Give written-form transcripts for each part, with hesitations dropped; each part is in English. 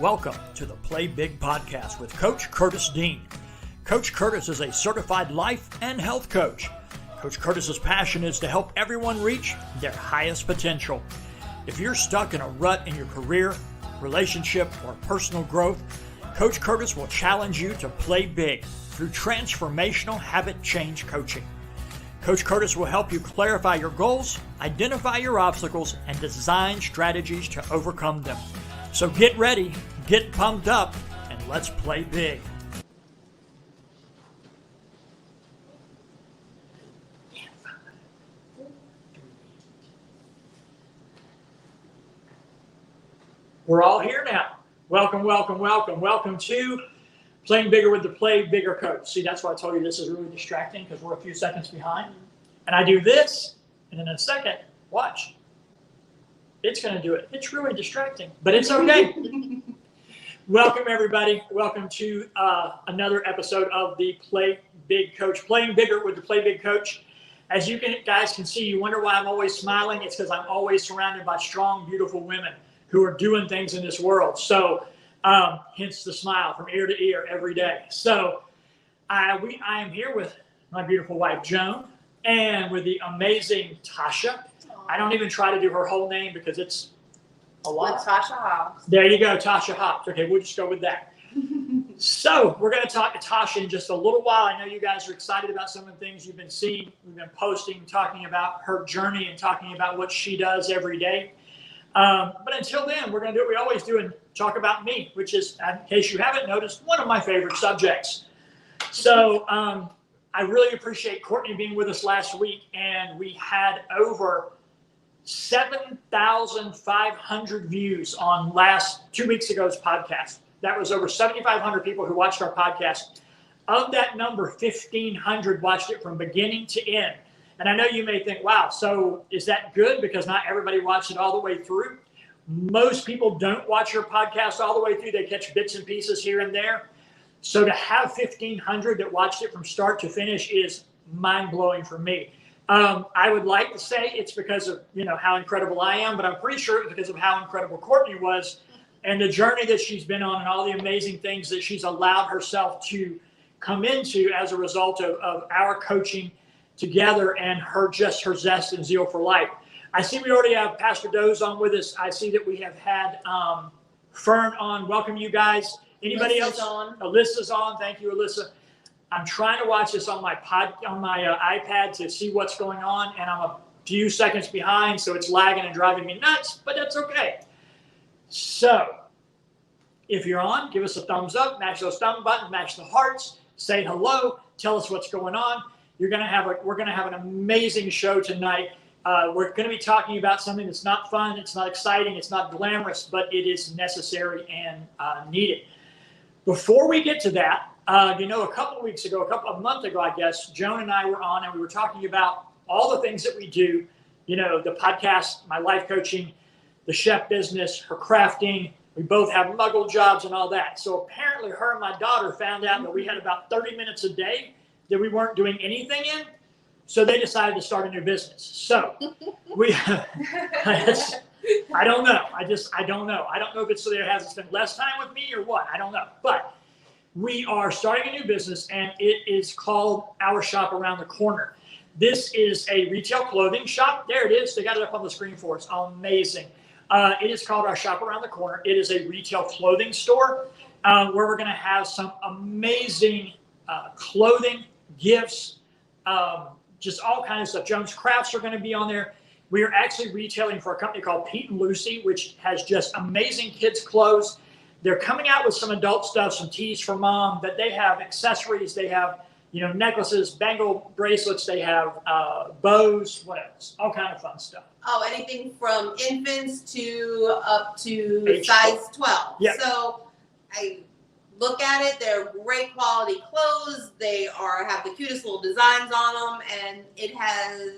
Welcome to the Play Big podcast with Coach Curtis Dean. Coach Curtis is a certified life and health coach. Coach Curtis's passion is to help everyone reach their highest potential. If you're stuck in a rut in your career, relationship, or personal growth, Coach Curtis will challenge you to play big through transformational habit change coaching. Coach Curtis will help you clarify your goals, identify your obstacles, and design strategies to overcome them. So get ready, get pumped up, and let's play big. We're all here now. Welcome, welcome, welcome. Welcome to Playing Bigger with the Play Bigger Coach. See, that's why I told you this is really distracting because we're a few seconds behind. And I do this, and then in a second, watch. It's going to do it. It's really distracting, but it's okay. Welcome, everybody. Welcome to another episode of the Play Big Coach, Playing Bigger with the Play Big Coach. As you guys can see, you wonder why I'm always smiling. It's because I'm always surrounded by strong, beautiful women who are doing things in this world. So, hence the smile from ear to ear every day. So, I am here with my beautiful wife, Joan, and with the amazing Tasha. I don't even try to do her whole name because it's a lot. Latasha Hobbs. There you go, Tasha Hobbs. Okay, we'll just go with that. So we're going to talk to Tasha in just a little while. I know you guys are excited about some of the things you've been seeing. We've been posting, talking about her journey and talking about what she does every day. But until then, we're going to do what we always do and talk about me, which is, in case you haven't noticed, one of my favorite subjects. So I really appreciate Courtney being with us last week, and we had over 7,500 views on 2 weeks ago's podcast. That was over 7,500 people who watched our podcast. Of that number, 1,500 watched it from beginning to end. And I know you may think, wow, so is that good? Because not everybody watched it all the way through. Most people don't watch your podcast all the way through. They catch bits and pieces here and there. So to have 1,500 that watched it from start to finish is mind-blowing for me. I would like to say it's because of, how incredible I am, but I'm pretty sure it's because of how incredible Courtney was and the journey that she's been on and all the amazing things that she's allowed herself to come into as a result of our coaching together and her zest and zeal for life. I see we already have Pastor Doze on with us. I see that we have had Fern on. Welcome, you guys. Anybody else? Alyssa's on. Thank you, Alyssa. I'm trying to watch this on my iPad to see what's going on, and I'm a few seconds behind, so it's lagging and driving me nuts, but that's okay. So, if you're on, give us a thumbs up, mash those thumb buttons, mash the hearts, say hello, tell us what's going on. We're gonna have an amazing show tonight. We're going to be talking about something that's not fun, it's not exciting, it's not glamorous, but it is necessary and needed. Before we get to that, a month ago, I guess, Joan and I were on and we were talking about all the things that we do, the podcast, my life coaching, the chef business, her crafting. We both have muggle jobs and all that. So apparently her and my daughter found out that we had about 30 minutes a day that we weren't doing anything in. So they decided to start a new business. So I don't know. I don't know. I don't know if it's so they have to spend less time with me or what. I don't know. But we are starting a new business, and it is called Our Shop Around the Corner. This is a retail clothing shop. There it is. They got it up on the screen for us. Amazing. It is called Our Shop Around the Corner. It is a retail clothing store where we're going to have some amazing clothing, gifts, just all kinds of stuff. Jones Crafts are going to be on there. We are actually retailing for a company called Pete and Lucy, which has just amazing kids' clothes. They're coming out with some adult stuff, some tees for mom, but they have accessories. They have, necklaces, bangle bracelets. They have bows, what else? All kind of fun stuff. Oh, anything from infants to up to age size 12. Yep. So I look at it. They're great quality clothes. They have the cutest little designs on them, and it has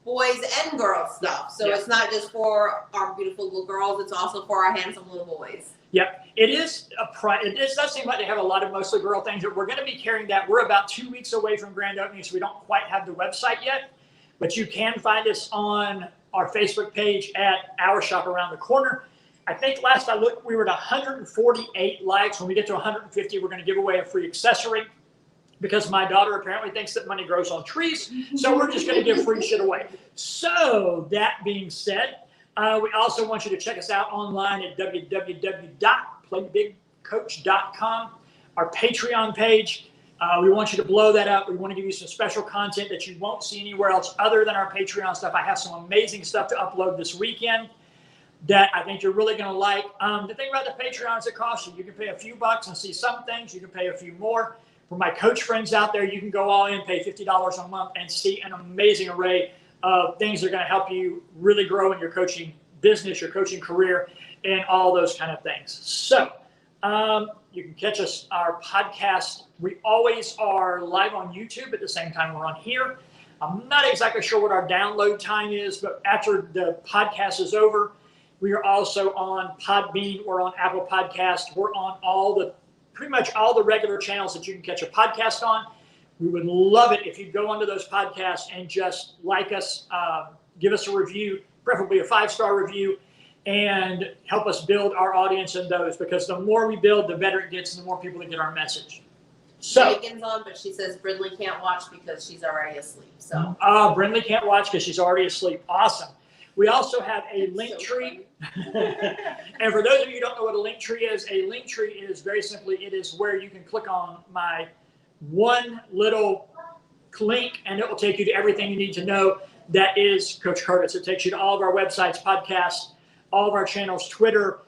boys and girls stuff. So It's not just for our beautiful little girls. It's also for our handsome little boys. Yep. It does seem like they have a lot of mostly girl things, but we're going to be carrying that. We're about 2 weeks away from grand opening, so we don't quite have the website yet, but you can find us on our Facebook page at Our Shop Around the Corner. I think last I looked, we were at 148 likes. When we get to 150, we're going to give away a free accessory because my daughter apparently thinks that money grows on trees. So we're just going to give free shit away. So that being said, we also want you to check us out online at www.playbigcoach.com, our Patreon page. We want you to blow that up. We want to give you some special content that you won't see anywhere else other than our Patreon stuff. I have some amazing stuff to upload this weekend that I think you're really going to like. The thing about the Patreon is it costs you. You can pay a few bucks and see some things. You can pay a few more. For my coach friends out there, you can go all in, pay $50 a month, and see an amazing array of things that are going to help you really grow in your coaching business, your coaching career, and all those kind of things. So you can catch us, our podcast. We always are live on YouTube at the same time we're on here. I'm not exactly sure what our download time is, but after the podcast is over, we are also on Podbean. We're on Apple Podcasts. We're on pretty much all the regular channels that you can catch a podcast on. We would love it if you'd go onto those podcasts and just like us, give us a review, preferably a 5-star review, and help us build our audience in those, because the more we build, the better it gets and the more people that get our message. So Megan's on, but she says Brindley can't watch because she's already asleep. So Brindley can't watch because she's already asleep. Awesome. We also have a link tree. And for those of you who don't know what a link tree is very simply, it is where you can click on my one little link and it will take you to everything you need to know that is Coach Curtis. It takes you to all of our websites, podcasts, all of our channels, Twitter,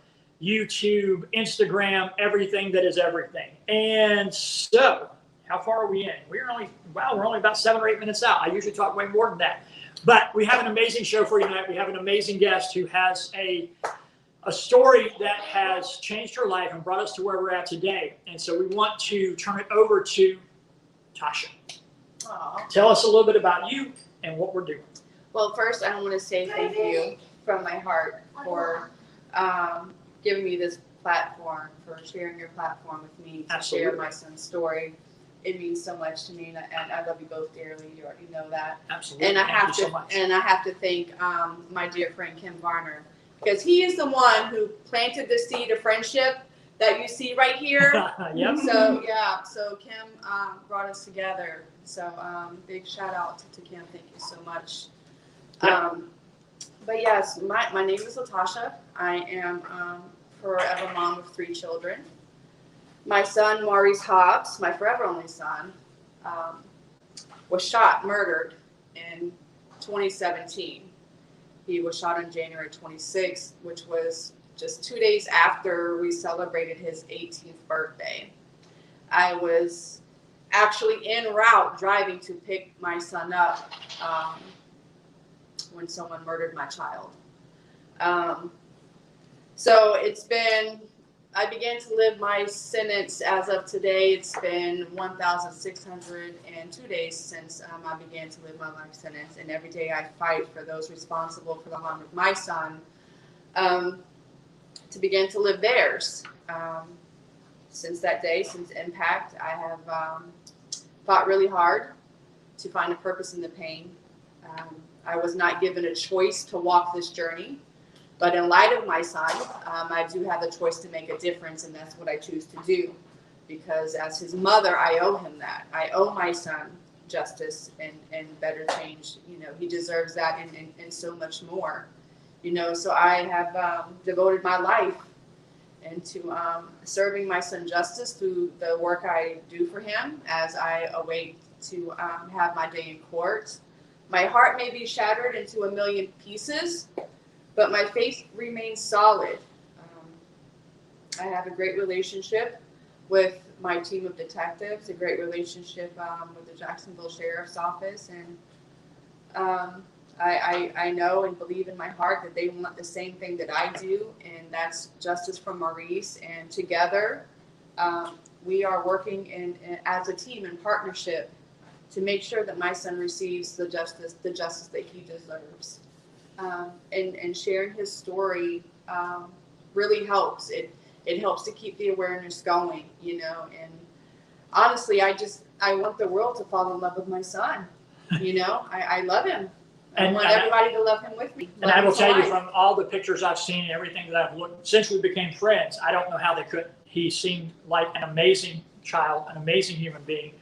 YouTube, Instagram, everything that is everything. And so, how far are we in? We're only about 7 or 8 minutes out. I usually talk way more than that. But we have an amazing show for you tonight. We have an amazing guest who has a story that has changed her life and brought us to where we're at today. And so we want to turn it over to Tasha. Aww. Tell us a little bit about you and what we're doing. Well, first, I want to say thank you from my heart for giving me this platform, for sharing your platform with me to Absolutely. share my son's story. It means so much to me, and I love you both dearly. You already know that. Absolutely. And I Thank have you to, so much. and I have to thank my dear friend Kim Varner, because he is the one who planted the seed of friendship that you see right here. Yep. So Kim brought us together. So big shout out to Kim. Thank you so much. Yep. But yes, my name is Latasha. I am forever mom of 3 children. My son, Maurice Hobbs, my forever only son, was murdered in 2017. He was shot on January 26th, which was just 2 days after we celebrated his 18th birthday. I was actually en route driving to pick my son up when someone murdered my child. So I began to live my sentence as of today. It's been 1,602 days since I began to live my life sentence. And every day I fight for those responsible for the harm of my son to begin to live theirs. Since that day, since impact, I have fought really hard to find a purpose in the pain. I was not given a choice to walk this journey. But in light of my son, I do have a choice to make a difference, and that's what I choose to do. Because as his mother, I owe him that. I owe my son justice and better change. You know, he deserves that and so much more. You know, so I have devoted my life into serving my son justice through the work I do for him as I await to have my day in court. My heart may be shattered into a million pieces, but my faith remains solid. I have a great relationship with my team of detectives, a great relationship with the Jacksonville Sheriff's Office, and I know and believe in my heart that they want the same thing that I do, and that's justice for Maurice. And together, we are working as a team in partnership to make sure that my son receives the justice that he deserves. And sharing his story really helps. It helps to keep the awareness going, you know. And honestly, I want the world to fall in love with my son. You know, I love him. I want everybody to love him with me. And I will tell you, from all the pictures I've seen and everything that I've looked since we became friends, I don't know how they could. He seemed like an amazing child, an amazing human being.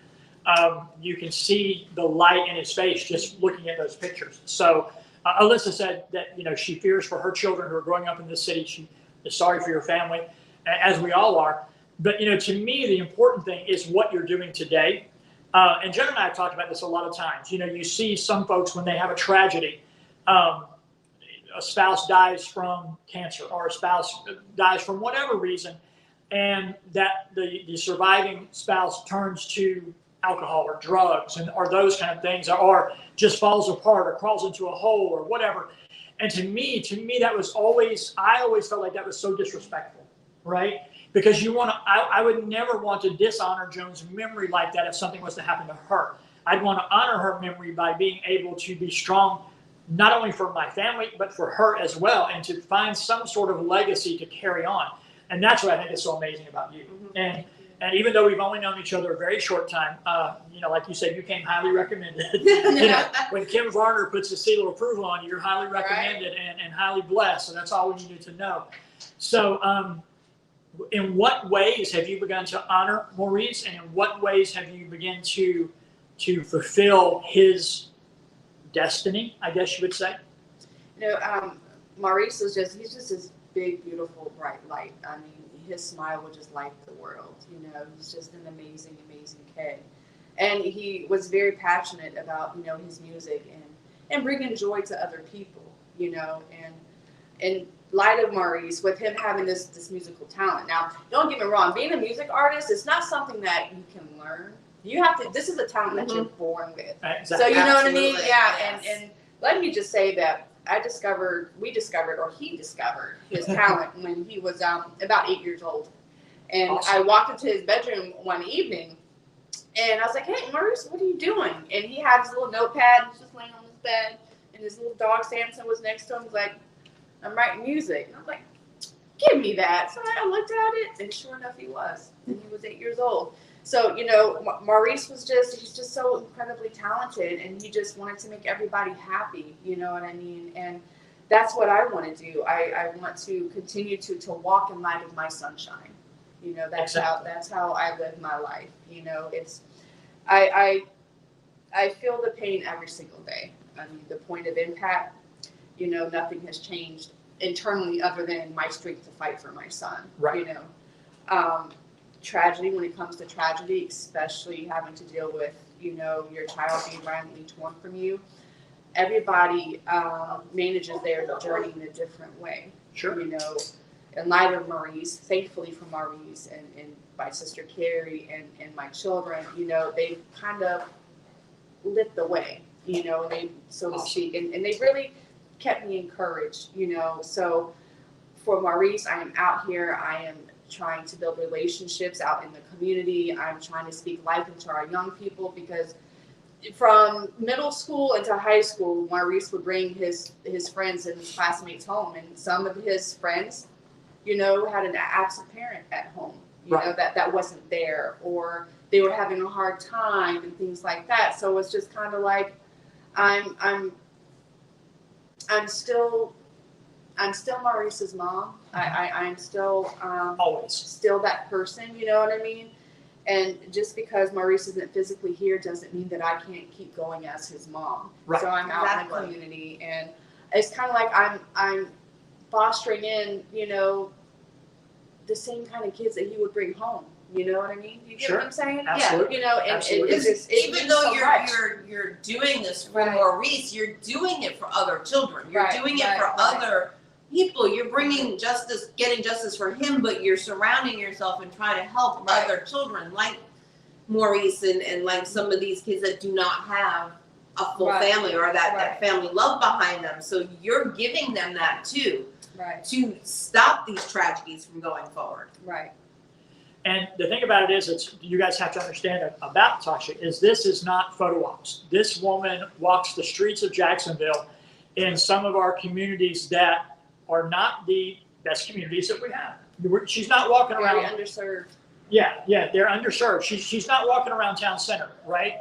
You can see the light in his face just looking at those pictures. So Alyssa said that, you know, she fears for her children who are growing up in this city. She is sorry for your family, as we all are. But, you know, to me, the important thing is what you're doing today. And Jen and I have talked about this a lot of times. You know, you see some folks when they have a tragedy, a spouse dies from cancer or a spouse dies from whatever reason, and that the surviving spouse turns to alcohol or drugs or those kind of things, or just falls apart or crawls into a hole or whatever. And to me, that was I always felt like that was so disrespectful, right? Because I would never want to dishonor Joan's memory like that if something was to happen to her. I'd want to honor her memory by being able to be strong, not only for my family, but for her as well, and to find some sort of legacy to carry on. And that's what I think is so amazing about you. Mm-hmm. And even though we've only known each other a very short time, you know, like you said, you came highly recommended. You know, when Kim Varner puts a seal of approval on you, you're highly recommended and highly blessed. So that's all we needed to know. So in what ways have you begun to honor Maurice, and in what ways have you begun to fulfill his destiny, I guess you would say? You know, Maurice he's just this big, beautiful, bright light. I mean, his smile would just light the world. You know, he's just an amazing, amazing kid. And he was very passionate about, you know, his music and bringing joy to other people, you know, and in light of Maurice, with him having this musical talent. Now, don't get me wrong, being a music artist is not something that you can learn. You have to, this is a talent that you're born with. Exactly. So you know what I Absolutely. mean? Yeah, Yes. and let me just say that he discovered his talent when he was about 8 years old. And Awesome. I walked into his bedroom one evening and I was like, "Hey, Maurice, what are you doing?" And he had his little notepad, he was just laying on his bed, and his little dog Samson was next to him. He's like, "I'm writing music." And I was like, "Give me that." So I looked at it, and sure enough, he was. And he was 8 years old. So, you know, Maurice he's just so incredibly talented, and he just wanted to make everybody happy, you know what I mean? And that's what I want to do. I want to continue to walk in light of my sunshine. You know, that's how I live my life. You know, I feel the pain every single day. I mean, the point of impact, you know, nothing has changed internally other than my strength to fight for my son. Right. You know, tragedy, when it comes to tragedy, especially having to deal with, you know, your child being violently torn from you, everybody manages their journey in a different way. Sure. You know, in light of Maurice, thankfully for Maurice and my sister Carrie and my children, you know, they've kind of lit the way, you know, so to speak, and they really kept me encouraged, you know. So for Maurice, I am out here, I am trying to build relationships out in the community. I'm trying to speak life into our young people, because from middle school into high school, Maurice would bring his friends and his classmates home, and some of his friends, you know, had an absent parent at home, you know, that wasn't there, or they were having a hard time and things like that. So it's just kind of like I'm still Maurice's mom. I'm still Always still that person, you know what I mean? And just because Maurice isn't physically here doesn't mean that I can't keep going as his mom. Right. So I'm out in the community, and it's kind of like I'm fostering in, you know, the same kind of kids that he would bring home. You know what I mean? You get what I'm saying? Absolutely. Yeah. You know, and Absolutely. Even though you're doing this for Maurice, you're doing it for other children. You're doing it for other people. You're bringing justice, getting justice for him, but you're surrounding yourself and trying to help other children like Maurice and like some of these kids that do not have a full family or that family love behind them. So you're giving them that too, to stop these tragedies from going forward. Right. And the thing about it is, you guys have to understand about Tasha is this is not photo ops. This woman walks the streets of Jacksonville in some of our communities that are not the best communities that we have. She's not walking around. Very underserved. Yeah, they're underserved. She's not walking around town center, right?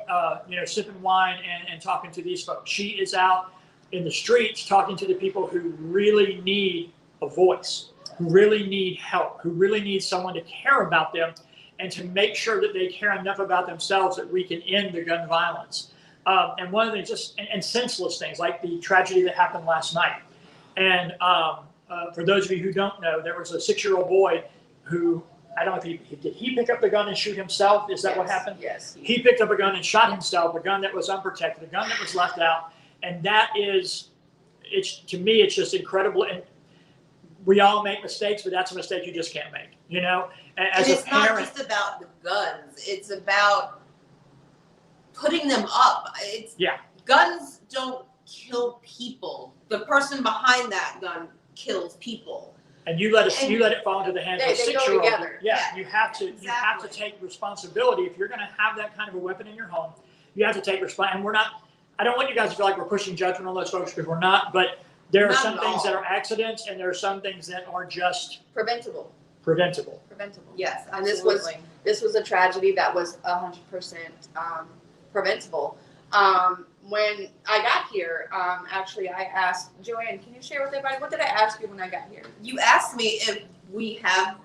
You know, sipping wine and talking to these folks. She is out in the streets talking to the people who really need a voice, who really need help, who really need someone to care about them and to make sure that they care enough about themselves that we can end the gun violence. And one of the and senseless things like the tragedy that happened last night. And for those of you who don't know, there was a 6-year-old boy who, I don't know if did he pick up the gun and shoot himself? Is that what happened? Yes. He picked up a gun and shot himself, a gun that was unprotected, a gun that was left out. And that is, to me, it's just incredible. And we all make mistakes, but that's a mistake you just can't make, you know? As and it's a parent, not just about the guns. It's about putting them up. Guns don't kill people. The person behind that gun kills people. and you let it fall into the hands of a they go 6-year-old. together. Yeah, you have to Exactly. take responsibility. If you're going to have that kind of a weapon in your home, you have to take responsibility. And I don't want you guys to feel like we're pushing judgment on those folks, because we're not. But there are Not some at things all. that are accidents, and there are some things that are just Preventable. preventable. Yes, And absolutely. this was a tragedy that was 100% preventable. When I got here, actually, I asked Joanne, "Can you share with everybody what did I ask you when I got here?" You asked me if we have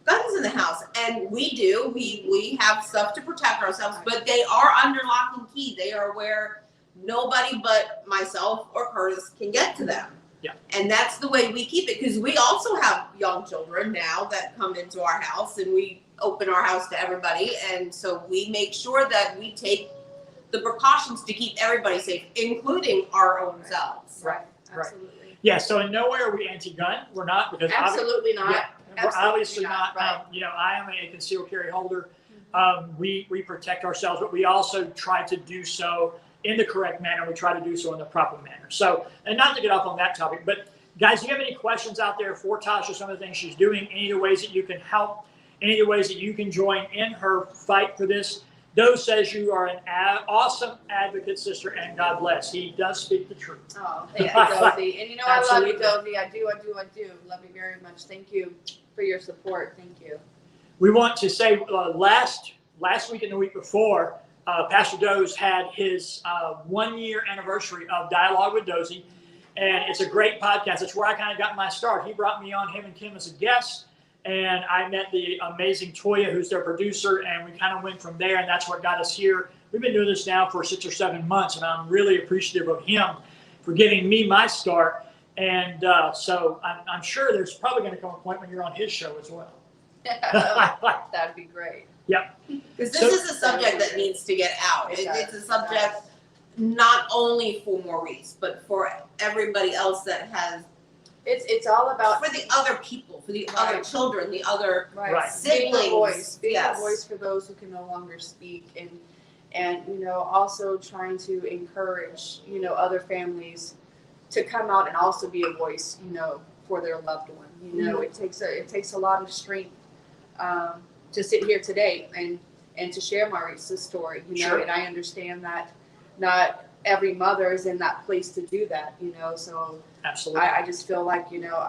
guns in the house, and we do. We have stuff to protect ourselves, but they are under lock and key. They are where nobody but myself or Curtis can get to them. Yeah. And that's the way we keep it, because we also have young children now that come into our house, and we open our house to everybody, and so we make sure that we take the precautions to keep everybody safe, including our own selves. Right. Absolutely. Yeah. So in no way are we anti-gun. We're not, because Absolutely not. Yeah, we're Absolutely obviously not. Right. You know, I am a concealed carry holder. We protect ourselves, but we also try to do so in the correct manner. We try to do so in the proper manner. So, and not to get off on that topic, but guys, do you have any questions out there for Tasha? Some of the things she's doing, any of the ways that you can help, any of the ways that you can join in her fight for this? Doe says you are an awesome advocate, sister, and God bless. He does speak the truth. Oh, thank you, Dozy. And you know, Absolutely. I love you, Dozy. I do. Love you very much. Thank you for your support. Thank you. We want to say last week and the week before, Pastor Doe's had his 1-year anniversary of Dialogue with Dozy, and it's a great podcast. It's where I kind of got my start. He brought me on, him and Kim, as a guest, and I met the amazing Toya, who's their producer, and we kind of went from there, and that's what got us here. We've been doing this now for 6 or 7 months, and I'm really appreciative of him for giving me my start. And so I'm sure there's probably going to come a point when you're on his show as well. That'd be great. Because this is a subject that needs to get out. It's a subject not only for Maurice, but for everybody else that has, It's all about for the other people, for the other children, the other Right. being siblings. a voice, being Yes. a voice for those who can no longer speak, and you know, also trying to encourage, you know, other families to come out and also be a voice, you know, for their loved one. You know, it takes a lot of strength to sit here today and to share Maurice's story. You know, Sure. and I understand that not every mother is in that place to do that. You know, so. Absolutely. I just feel like, you know,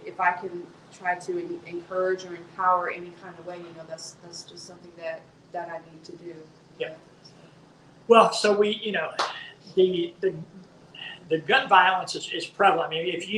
if I can try to encourage or empower any kind of way, you know, that's just something that I need to do. Yeah. Well, so we, you know, the gun violence is prevalent. I mean, if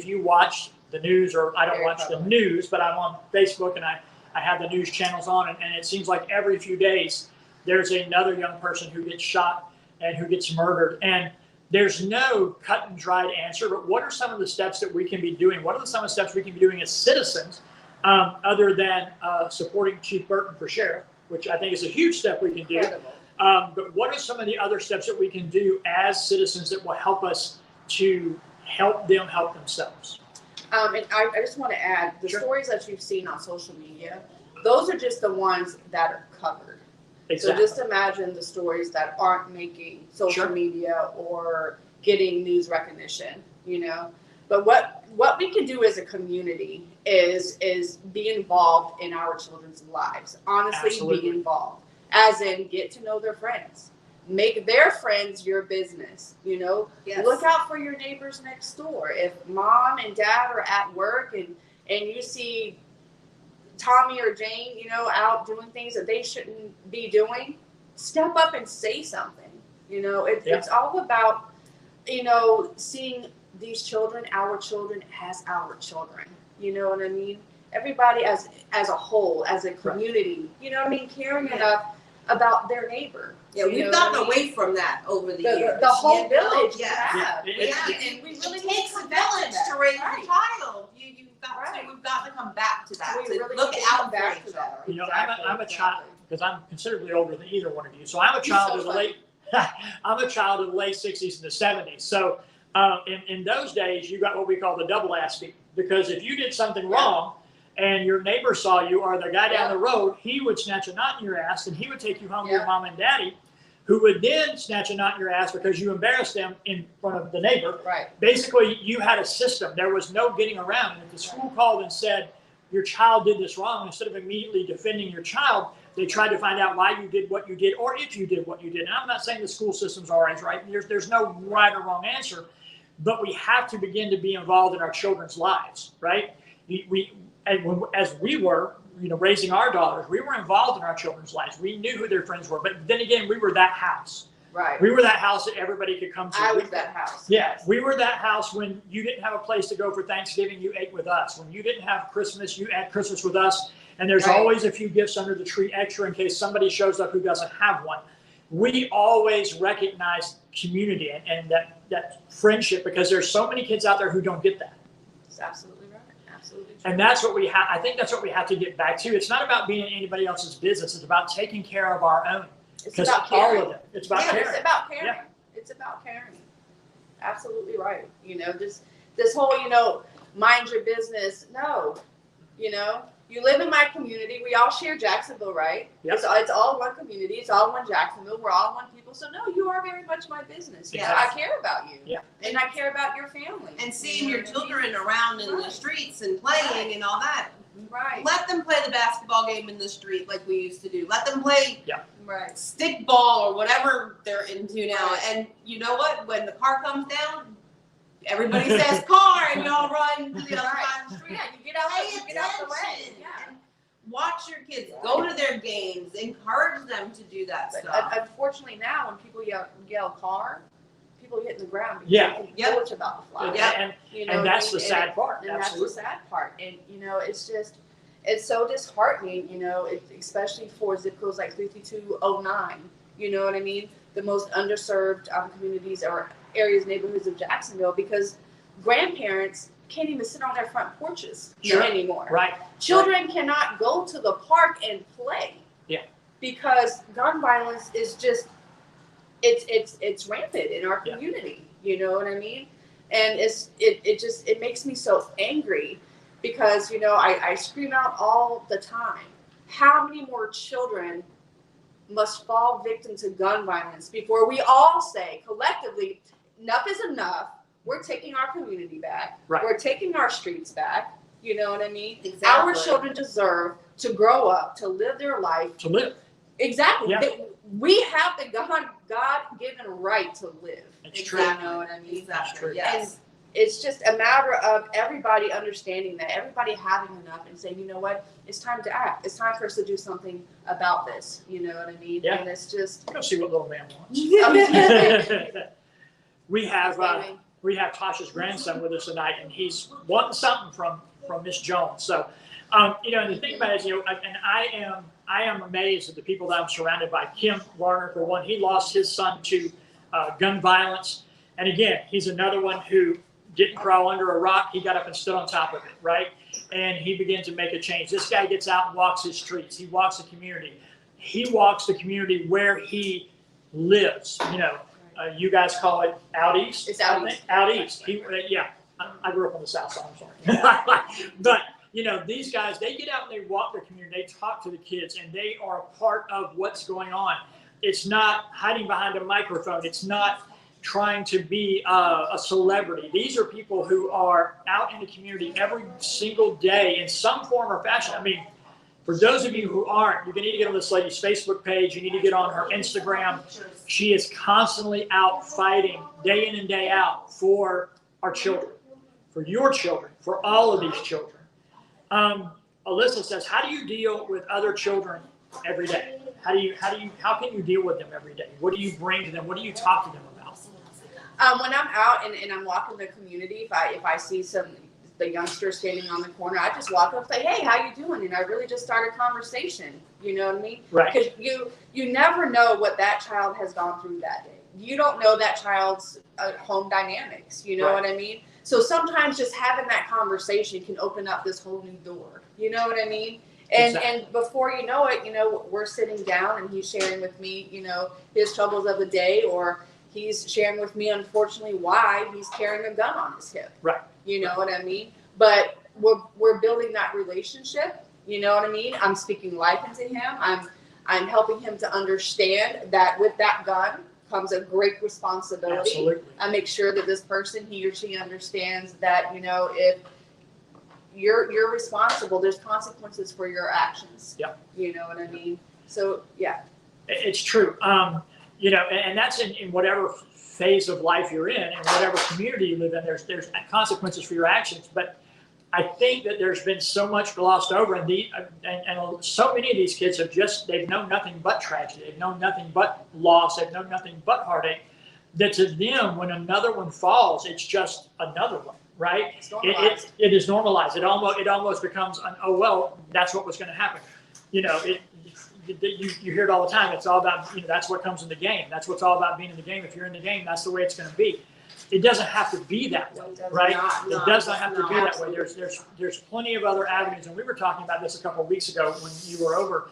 you watch the news, or I don't Very watch prevalent. the news, but I'm on Facebook and I have the news channels on, and it seems like every few days there's another young person who gets shot and who gets murdered. And there's no cut and dried answer, but what are some of the steps that we can be doing? What are some of the steps we can be doing as citizens, other than supporting Chief Burton for sheriff, which I think is a huge step we can do. Incredible. But what are some of the other steps that we can do as citizens that will help us to help them help themselves? And I just want to add, the Sure. stories that you've seen on social media, those are just the ones that are covered. Exactly. So just imagine the stories that aren't making social Sure. media or getting news recognition, you know. But what we can do as a community is be involved in our children's lives. Honestly, Absolutely. be involved. As in, get to know their friends. Make their friends your business, you know. Yes. Look out for your neighbors next door. If mom and dad are at work and you see Tommy or Jane, you know, out doing things that they shouldn't be doing, step up and say something. You know, it's all about you know, seeing these children, our children, as our children. You know what I mean? Everybody as a whole, as a community. You know what I mean? Caring enough about their neighbor. Yeah, we've gotten away from that over the years. The whole You know? village. Yeah. And we It really takes need a to come back village that. to raise Right. a child. You've got Right. to. We've got to come back to that. We To really look need to out come for back each to other. that. You know, Exactly, I'm a child exactly. because I'm considerably older than either one of you. So I'm a child of the late. I'm a child of the late 60s and the 70s. So in those days, you got what we call the double ass beat, because if you did something wrong and your neighbor saw you or the guy down the road, he would snatch a knot in your ass and he would take you home to your mom and daddy, who would then snatch a knot in your ass because you embarrassed them in front of the neighbor. Right. Basically, you had a system. There was no getting around. And if the school called and said, your child did this wrong, instead of immediately defending your child, they tried to find out why you did what you did or if you did what you did. And I'm not saying the school system's always right. There's no right or wrong answer, but we have to begin to be involved in our children's lives, right? As we were, raising our daughters, we were involved in our children's lives. We knew who their friends were, but then again, we were that house. Right. We were that house that everybody could come to. I was that house. Yeah, we were that house when you didn't have a place to go for Thanksgiving, you ate with us. When you didn't have Christmas, you had Christmas with us. And there's Right. always a few gifts under the tree extra in case somebody shows up who doesn't have one. We always recognize community and that friendship, because there's so many kids out there who don't get that. That's absolutely right. Absolutely true. And that's what we have. I think that's what we have to get back to. It's not about being in anybody else's business. It's about taking care of our own. It's Because about all caring. of it. It's about Yeah, caring. it's about caring. Yeah. It's about caring. Absolutely right. Just this whole, mind your business. No, you live in my community. We all share Jacksonville, right? Yep. It's all one community. It's all one Jacksonville. We're all one people. So no, you are very much my business. Yeah, I care about you. Yeah. And I care about your family. And seeing your children around in the streets and playing and all that. Right. Let them play the basketball game in the street like we used to do. Let them play Right. stick ball or whatever they're into now. Right. And you know what? When the car comes down, everybody says car, and y'all run to the other side of the street. Yeah, you get out, Pay you get out the way. attention. Yeah. And watch your kids. Go to their games. Encourage them to do that But stuff. unfortunately now when people yell car, people hit the ground because Yeah. they can Yep. bullshit about the fly. Yeah. And, You know and what I that's the mean? sad part. And Absolutely. that's the sad part. And it's so disheartening, especially for zip codes like 33209. You know what I mean? The most underserved communities or areas, neighborhoods of Jacksonville, because grandparents can't even sit on their front porches Sure. anymore. Right. Children cannot go to the park and play. Yeah. Because gun violence is just it's rampant in our Yeah. community. You know what I mean? And it makes me so angry because I scream out all the time. How many more children must fall victim to gun violence before we all say collectively enough is enough? We're taking our community back. Right. We're taking our streets back. You know what I mean? Exactly. Our children deserve to grow up, to live their life. To live. Exactly. Yeah. We have the God-given right to live. It's You true. know what I mean? Exactly. true. Yes. It's just a matter of everybody understanding that, everybody having enough and saying, you know what, it's time to act. It's time for us to do something about this. You know what I mean? Yeah. And it's just. Go see what little man wants. we have Tasha's grandson with us tonight, and he's wanting something from Miss Jones. So, and the thing about it is, and I am amazed at the people that I'm surrounded by. Kim Warner, for one, he lost his son to gun violence, and again, he's another one who didn't crawl under a rock. He got up and stood on top of it, right? And he began to make a change. This guy gets out and walks his streets. He walks the community. He walks the community where he lives. You guys call it out east. It's out I think? east. Out east. I grew up on the south side. I'm sorry, but these guys, they get out and they walk their community. They talk to the kids, and they are a part of what's going on. It's not hiding behind a microphone. It's not trying to be a celebrity. These are people who are out in the community every single day in some form or fashion. I mean, for those of you who aren't, you're going to need to get on this lady's Facebook page. You need to get on her Instagram. She is constantly out fighting day in and day out for our children, for your children, for all of these children. Alyssa says, how do you deal with other children every day? How can you deal with them every day? What do you bring to them? What do you talk to them about? When I'm out and I'm walking the community, if I see the youngster standing on the corner, I just walk up and say, hey, how you doing? And I really just start a conversation. You know what I mean? Right. Because you never know what that child has gone through that day. You don't know that child's home dynamics. You know Right. what I mean? So sometimes just having that conversation can open up this whole new door. You know what I mean? And before you know it, we're sitting down and he's sharing with me, his troubles of the day, or he's sharing with me, unfortunately, why he's carrying a gun on his hip. Right. You know what I mean? But we're building that relationship. You know what I mean? I'm speaking life into him. I'm helping him to understand that with that gun comes a great responsibility. Absolutely. I make sure that this person, he or she, understands that, if you're responsible, there's consequences for your actions. Yep. You know what I mean? So yeah. It's true. And that's in whatever phase of life you're in and whatever community you live in, there's consequences for your actions. But I think that there's been so much glossed over, and so many of these kids they've known nothing but tragedy. They've known nothing but loss. They've known nothing but heartache. That to them, when another one falls, it's just another one, right? It is normalized. It almost becomes oh well, that's what was going to happen. You hear it all the time. It's all about, that's what comes in the game. That's what's all about being in the game. If you're in the game, that's the way it's going to be. It doesn't have to be that way, right? It does not have to be that way. There's plenty of other avenues, and we were talking about this a couple of weeks ago when you were over,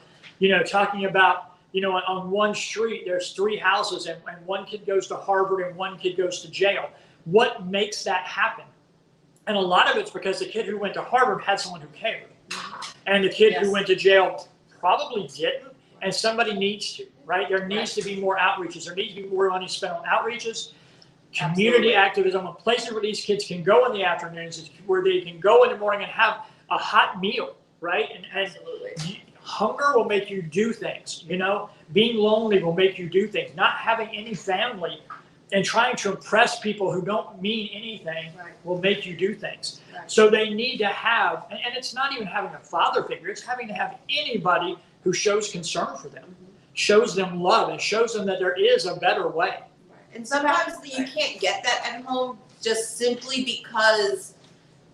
talking about, on one street there's 3 houses, and one kid goes to Harvard and one kid goes to jail. What makes that happen? And a lot of it's because the kid who went to Harvard had someone who cared, and the kid who went to jail probably didn't, and somebody needs to, right? There needs to be more outreaches. There needs to be more money spent on outreaches, community activism, and places where these kids can go in the afternoons, where they can go in the morning and have a hot meal, right? And hunger will make you do things, being lonely will make you do things. Not having any family and trying to impress people who don't mean anything will make you do things. Right. So they need to have, and it's not even having a father figure, it's having to have anybody who shows concern for them, shows them love, and shows them that there is a better way. And sometimes you can't get that at home just simply because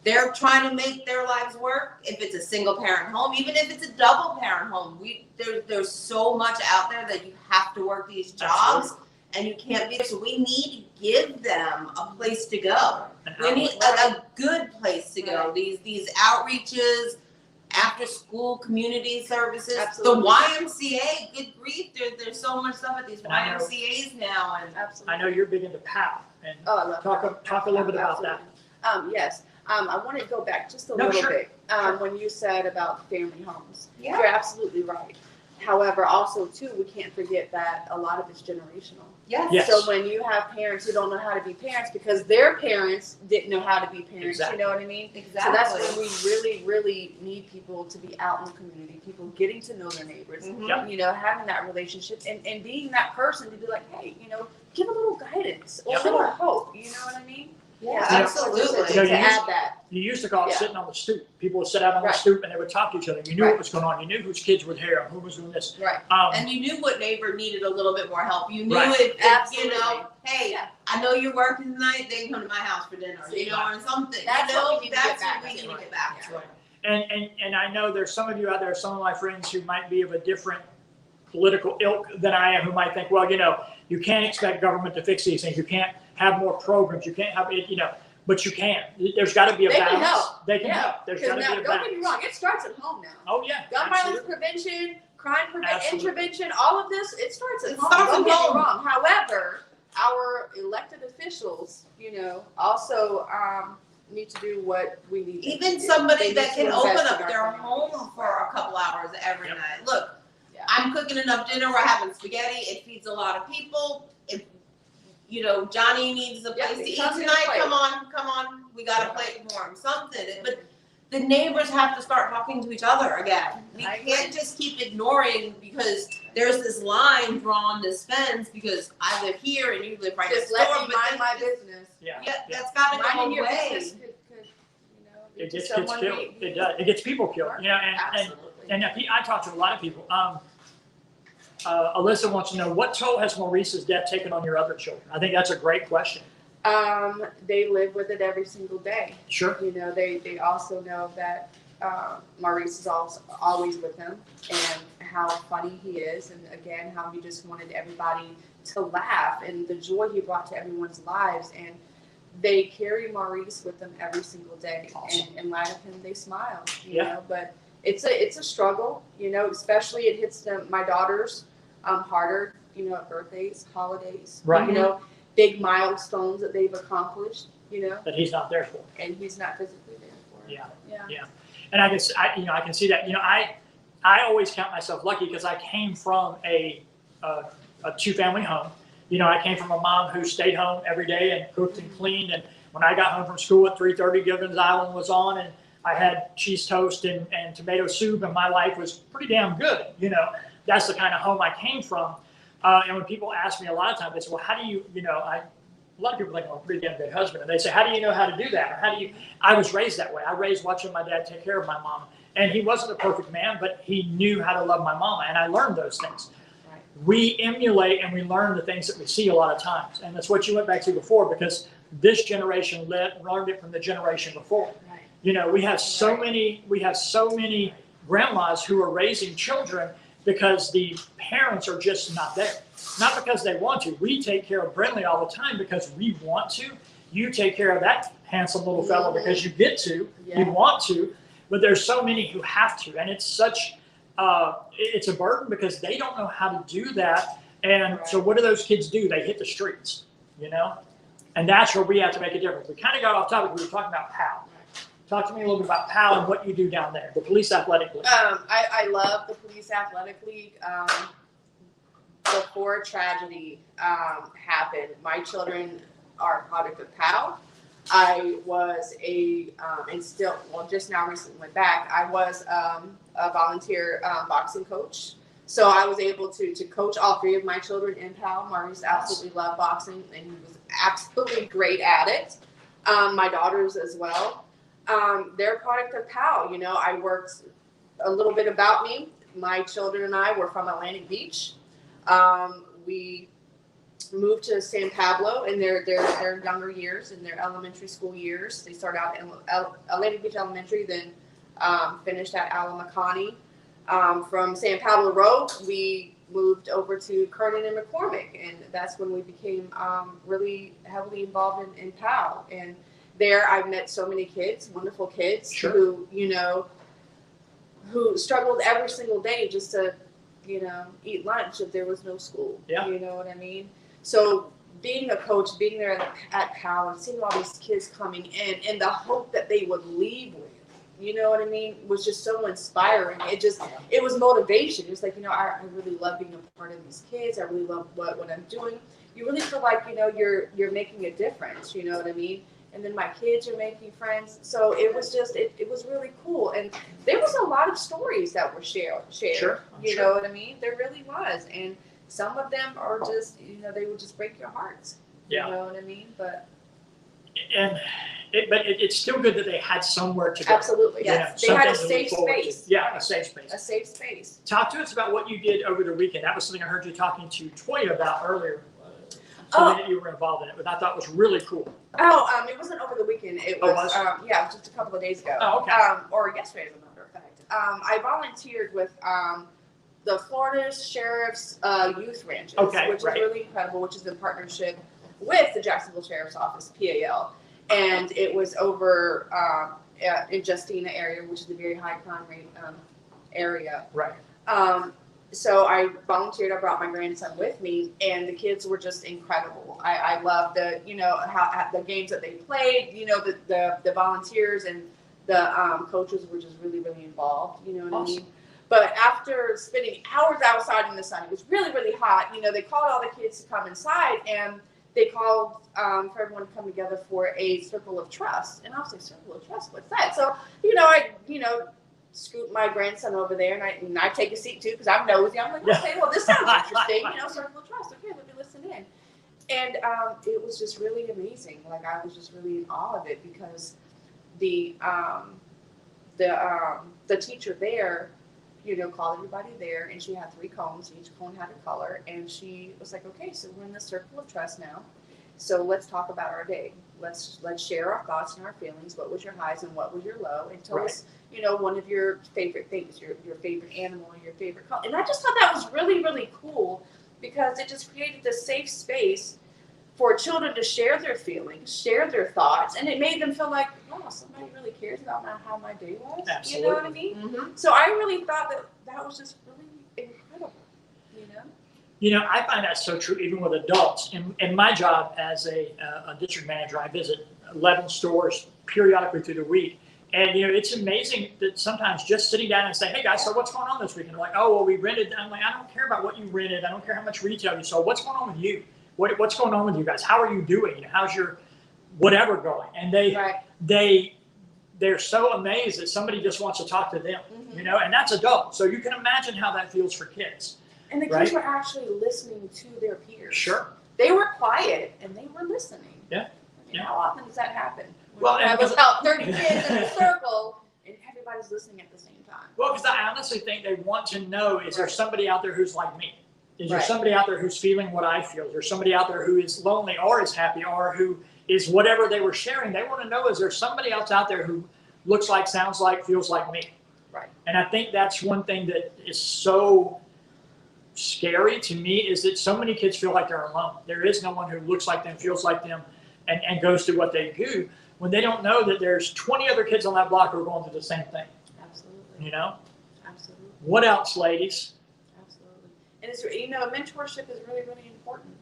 they're trying to make their lives work. If it's a single parent home, even if it's a double parent home, there's so much out there that you have to work these jobs. Absolutely. And you can't be there. So we need to give them a place to go. We need a good place to go. These outreaches, after school community services, Absolutely. The YMCA, good grief, there's so much stuff at these YMCAs now. And I know you're big into POW. And I love talk a little bit about that. Yes. I want to go back just a little bit when you said about family homes. Yeah. You're absolutely right. However, also, too, we can't forget that a lot of it's generational. Yes. So when you have parents who don't know how to be parents because their parents didn't know how to be parents, Exactly. You know what I mean? Exactly. So that's when we really, really need people to be out in the community, people getting to know their neighbors, having that relationship and being that person to be like, hey, give a little guidance or a little hope, you know what I mean? Yeah, absolutely. To add that. You used to call it sitting on the stoop. People would sit out on the stoop and they would talk to each other. You knew what was going on. You knew whose kids were there, who was doing this. Right. And you knew what neighbor needed a little bit more help. You knew if hey, I know you're working tonight, they can come to my house for dinner, or something. That's what we need to get back. That's right. And I know there's some of you out there, some of my friends who might be of a different political ilk than I am, who might think, well, you can't expect government to fix these things. You can't have more programs. You can't have it, but you can. There's got to be a balance. Can help. They can help. There's got to be a balance. Don't get me wrong. It starts at home now. Oh yeah. Gun violence prevention, crime intervention, all of this, it starts at home. Don't get me wrong. However, our elected officials, also need to do what we need. Even somebody that can open up their home for a couple hours every night. Look. I'm cooking enough dinner. We're having spaghetti. It feeds a lot of people. If Johnny needs a place to eat tonight, come on. We got a plate for him. Something. But the neighbors have to start talking to each other again. We can't just keep ignoring because there's this line drawn, this fence, because I live here and you live right next door. Let me mind my business. Yeah, that's got to go away. It gets kids killed. It does. It gets people killed. And I talk to a lot of people. Alyssa wants to know, what toll has Maurice's death taken on your other children? I think that's a great question. They live with it every single day. Sure. You know, they also know that Maurice is always with them, and how funny he is, and again, how he just wanted everybody to laugh, and the joy he brought to everyone's lives. And they carry Maurice with them every single day. Awesome. And in light of him, they smile. You Yeah. know, but it's a struggle. You know, especially it hits my daughters harder. You know, at birthdays, holidays. Right. You know, big milestones that they've accomplished. You know, That he's not there for. and he's not physically there for. Yeah. Yeah. Yeah. And I can see that. You know, I always count myself lucky because I came from a 2-family home. You know, I came from a mom who stayed home every day and cooked and cleaned. And when I got home from school at 3:30, Givens Island was on, and I had cheese toast and tomato soup, and my life was pretty damn good. You know, that's the kind of home I came from. And when people ask me a lot of times, they say, well, how do you, a lot of people think I'm a pretty damn good husband. And they say, how do you know how to do that? Or how do you, I was raised that way. I raised watching my dad take care of my mom. And he wasn't a perfect man, but he knew how to love my mama. And I learned those things. Right. We emulate and we learn the things that we see a lot of times. And that's what you went back to before, because this generation learned it from the generation before. Right. You know, we have so many grandmas who are raising children because the parents are just not there. Not because they want to. We take care of Brindley all the time because we want to. You take care of that handsome little fellow because you get to, Yeah. you want to. But there's so many who have to, and it's such, it's a burden because they don't know how to do that. And so what do those kids do? They hit the streets, you know? And that's where we have to make a difference. We kind of got off topic. We were talking about PAL. Talk to me a little bit about PAL and what you do down there, the Police Athletic League. I love the Police Athletic League. Before tragedy happened, my children are a product of PAL. I was and still, just now recently went back, I was a volunteer boxing coach. So I was able to coach all 3 of my children in PAL. Maurice absolutely loved boxing, and he was absolutely great at it. My daughters as well. They're a product of PAL. You know, I worked a little bit about me. My children and I were from Atlantic Beach. We moved to San Pablo in their younger years, in their elementary school years. They started out in Atlantic Beach Elementary, then finished at Alamacani. From San Pablo Road, we moved over to Kernan and McCormick, and that's when we became really heavily involved in PAL. And there I met so many kids, wonderful kids, Sure. who, you know, who struggled every single day just to, you know, eat lunch if there was no school. Yeah. You know what I mean? So being a coach, being there at PAL and seeing all these kids coming in and the hope that they would leave with, you know what I mean, was just so inspiring. It was motivation. It was like, you know, I really love being a part of these kids. I really love what I'm doing. You really feel like, you know, you're making a difference, you know what I mean? And then my kids are making friends. So it was just, it was really cool. And there was a lot of stories that were shared. Sure, You know what I mean? There really was. And some of them are just, you know, they would just break your hearts. Yeah. You know what I mean? But it's still good that they had somewhere to go. absolutely, yes. You know, They had a something to look safe forward to. space. Yeah, a safe space. A safe space. Talk to us about what you did over the weekend. That was something I heard you talking to Toya about earlier. Oh. Something that you were involved in it, but I thought was really cool. Oh, it wasn't over the weekend. It Oh, was, was yeah, just a couple of days ago. Oh, okay. Or yesterday, as a matter of fact. I volunteered with the Florida Sheriff's Youth Ranches, Okay, which right. is really incredible, which is in partnership with the Jacksonville Sheriff's Office, PAL. And it was over in Justina area, which is a very high crime rate area. Right. So I volunteered. I brought my grandson with me, and the kids were just incredible. I loved the, you know, how the games that they played. You know, the volunteers and the coaches were just really, really involved. You know what Awesome. I mean? But after spending hours outside in the sun, it was really, really hot. You know, they called all the kids to come inside, and they called for everyone to come together for a circle of trust. And I was like, circle of trust? What's that? So, I scoot my grandson over there, and I take a seat too because I'm nosy. I'm like, okay, well, this sounds interesting. Circle of trust. Okay, let me listen in. And it was just really amazing. Like, I was just really in awe of it because the teacher there, called everybody there, and she had 3 cones. Each cone had a color, and she was like, okay, so we're in the circle of trust now. So let's talk about our day. Let's share our thoughts and our feelings. What was your highs and what was your low? And tell us, one of your favorite things, your favorite animal, your favorite color. And I just thought that was really, really cool because it just created this safe space for children to share their feelings, share their thoughts, and it made them feel like, wow, somebody really cares about how my day was. Absolutely. You know what I mean? Mm-hmm. So I really thought that was just really incredible, I find that so true even with adults. In my job as a district manager, I visit 11 stores periodically through the week. And, it's amazing that sometimes just sitting down and saying, hey, guys, so what's going on this week? And they're like, oh, well, we rented. I'm like, I don't care about what you rented. I don't care how much retail you sold. What's going on with you? What's going on with you guys? How are you doing? How's your whatever going? And they're so amazed that somebody just wants to talk to them, and that's adult. So you can imagine how that feels for kids. And the kids were actually listening to their peers. Sure. They were quiet and they were listening. Yeah. How often does that happen? Well, I was about 30 kids in a circle and everybody's listening at the same time. Well, because I honestly think they want to know, is there somebody out there who's like me? Is there Right. somebody out there who's feeling what I feel? Is there somebody out there who is lonely or is happy or who is whatever they were sharing? They want to know, is there somebody else out there who looks like, sounds like, feels like me? Right. And I think that's one thing that is so scary to me, is that so many kids feel like they're alone. There is no one who looks like them, feels like them, and goes through what they do, when they don't know that there's 20 other kids on that block who are going through the same thing. Absolutely. Absolutely. What else, ladies? Absolutely. And it's, mentorship is really, really important.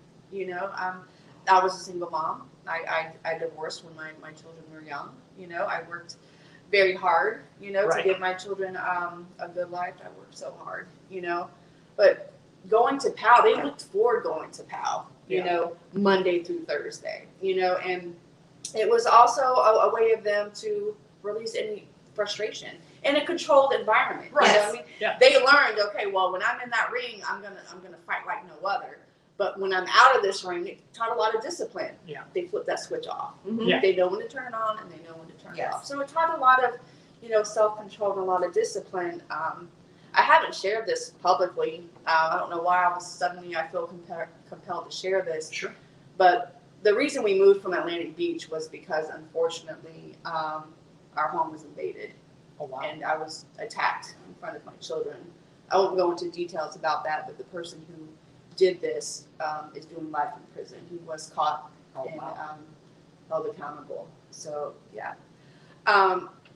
I was a single mom. I divorced when my children were young. I worked very hard, to give my children a good life. I worked so hard, but going to PAL, they looked forward going to PAL, Monday through Thursday, and it was also a way of them to release any frustration in a controlled environment. Right. You know what I mean? Yeah. They learned, okay, well, when I'm in that ring, I'm gonna fight like no other. But when I'm out of this ring, it taught a lot of discipline. Yeah. They flip that switch off. Mm-hmm. Yeah. They know when to turn it on and they know when to turn it Yes. off. So it taught a lot of, self-control and a lot of discipline. I haven't shared this publicly. I don't know why I feel compelled to share this. Sure. But the reason we moved from Atlantic Beach was because, unfortunately, our home was invaded. Oh, wow. And I was attacked in front of my children. I won't go into details about that, but the person who did this is doing life in prison. He was caught and held accountable. So, yeah.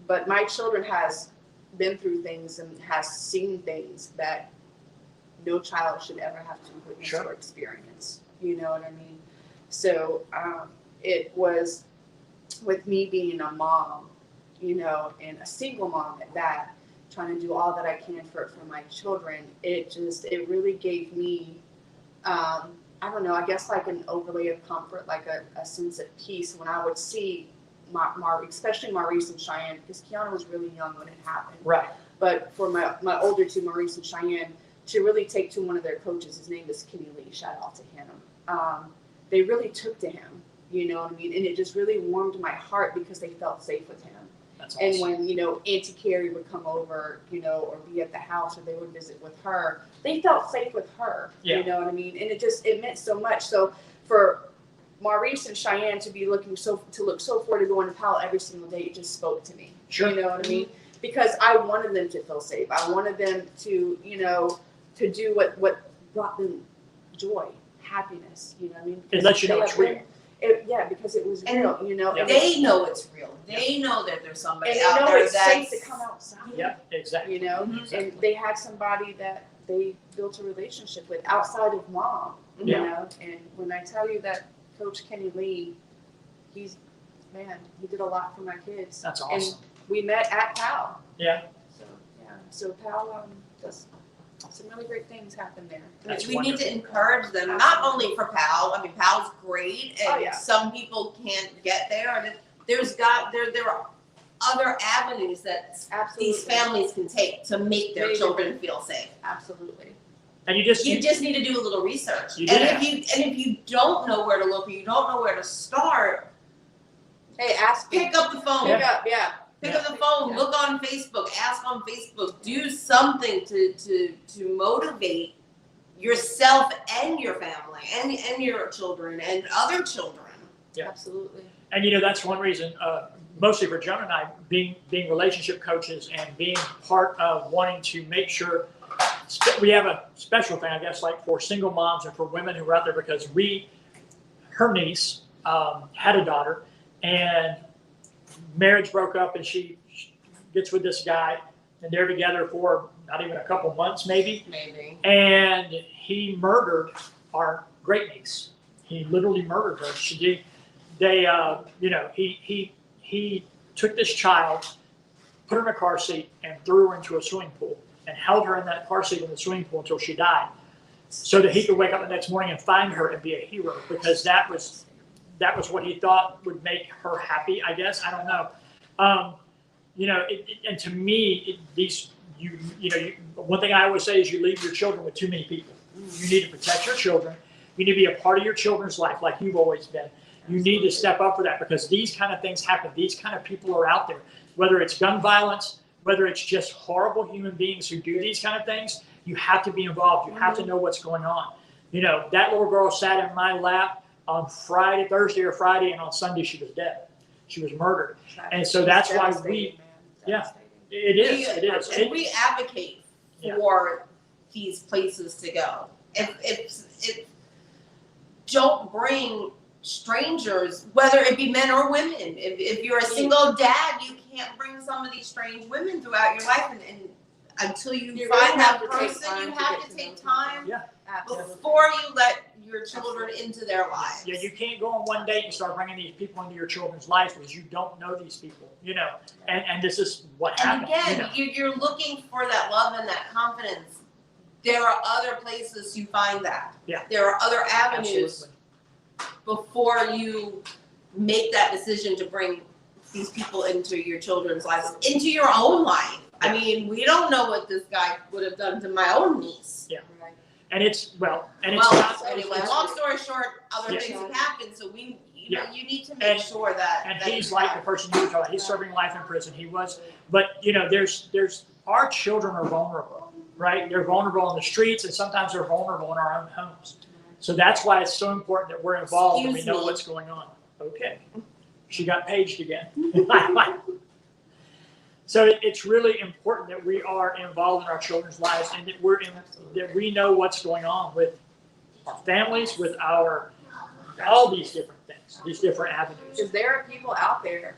But my children has been through things and has seen things that no child should ever have to witness Sure. or experience. You know what I mean? So it was with me being a mom, and a single mom at that, trying to do all that I can for my children. It really gave me, I don't know, I guess like an overlay of comfort, like a sense of peace when I would see especially Maurice and Cheyenne, because Kiana was really young when it happened. Right. But for my older two, Maurice and Cheyenne, to really take to one of their coaches, his name is Kenny Lee, shout out to him. They really took to him, you know what I mean? And it just really warmed my heart because they felt safe with him. That's awesome. And when, Auntie Carrie would come over, or be at the house or they would visit with her, they felt safe with her, Yeah. you know what I mean? And it meant so much. So for Maurice and Cheyenne to look so forward to going to PAL every single day, it just spoke to me. Sure. You know what I mean? Because I wanted them to feel safe. I wanted them to, to do what brought them joy, happiness, you know what I mean? It lets you know it's real. Because it was And real, Yeah. They know it's real. They know that there's somebody and they out know there it's safe to that's come outside. Yeah, exactly. And they had somebody that they built a relationship with outside of mom, Yeah. And when I tell you that Coach Kenny Lee, he did a lot for my kids. That's awesome. And we met at PAL. Yeah. So PAL does some really great things happen there. That's we need wonderful. to encourage them, not only for PAL. I mean, PAL's great, and Oh, yeah. some people can't get there. And there are other avenues that Absolutely. these families can take to make their Maybe. children feel safe. Absolutely. And you just You just need to do a little research. You And do. if you don't know where to look, or you don't know where to start, Hey, ask me. pick up the phone. Pick up, yeah. Pick up the phone, Yeah. look on Facebook, ask on Facebook, do something to motivate yourself and your family and your children and other children. Yeah. Absolutely. And that's one reason, mostly for Joan and I, being relationship coaches and being part of wanting to make sure we have a special thing, I guess, like for single moms and for women who are out there, because her niece had a daughter, and marriage broke up, and she gets with this guy, and they're together for not even a couple months, maybe. And he murdered our great niece. He literally murdered her. He took this child, put her in a car seat, and threw her into a swimming pool, and held her in that car seat in the swimming pool until she died, so that he could wake up the next morning and find her and be a hero, because that was what he thought would make her happy, I guess. I don't know. And to me, one thing I always say is you leave your children with too many people. You need to protect your children. You need to be a part of your children's life like you've always been. You need to step up for that, because these kind of things happen. These kind of people are out there, whether it's gun violence, whether it's just horrible human beings who do these kind of things. You have to be involved. You have to know what's going on. That little girl sat in my lap on Thursday or Friday, and on Sunday she was dead. She was murdered. And so that's why it is. And we advocate for these places to go. If don't bring strangers, whether it be men or women. If you're a single dad, you can't bring some of these strange women throughout your life, and until you find that person, you have to take time before you let your children into their lives. Yeah, you can't go on one date and start bringing these people into your children's lives, because you don't know these people, and this is what happens. And again, you're looking for that love and that confidence. There are other places you find that. Yeah. There are other avenues. Absolutely. Before you make that decision to bring these people into your children's lives, into your own life. I mean, we don't know what this guy would have done to my own niece. Yeah. And it's not. Anyway, long story short, other things have happened, so you need to make sure that. And he's like the person you were talking about. He's serving life in prison. He was, but there's our children are vulnerable, right? They're vulnerable on the streets, and sometimes they're vulnerable in our own homes. So that's why it's so important that we're involved and we know what's going on. Okay. She got paged again. So it's really important that we are involved in our children's lives, and that we know what's going on with our families, with all these different things, these different avenues. Because there are people out there.